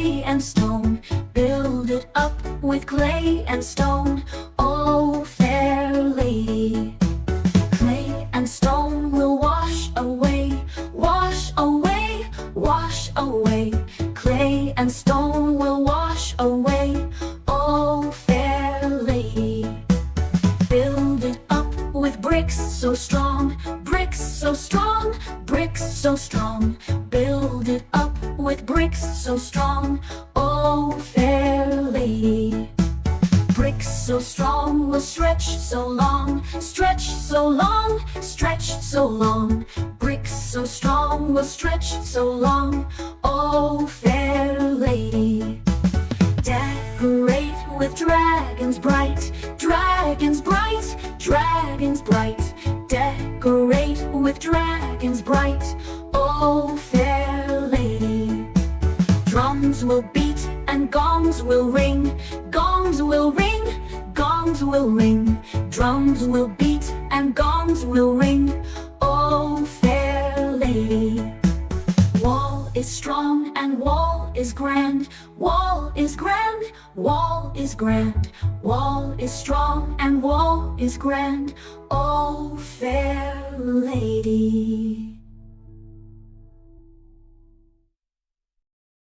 clay and stone. Build it up with clay and stone, oh fair lady. Clay and stone will wash away, wash away, wash away. Clay and stone will wash away, oh fair lady. Build it up with bricks so strong, bricks so strong, bricks so strong. Build it up with bricks so strong, oh fair lady. Bricks so strong will stretch so long, stretch so long, stretch so long. Bricks so strong will stretch so long, oh fair lady. Decorate with dragons bright, dragons bright, dragons bright. Decorate with dragons bright, oh fair lady. Drums will beat and gongs will ring, gongs will ring, gongs will ring. Drums will beat and gongs will ring, oh fair lady. Wall is strong and wall is grand, wall is grand, wall is grand. Wall is strong and wall is grand, oh fair lady.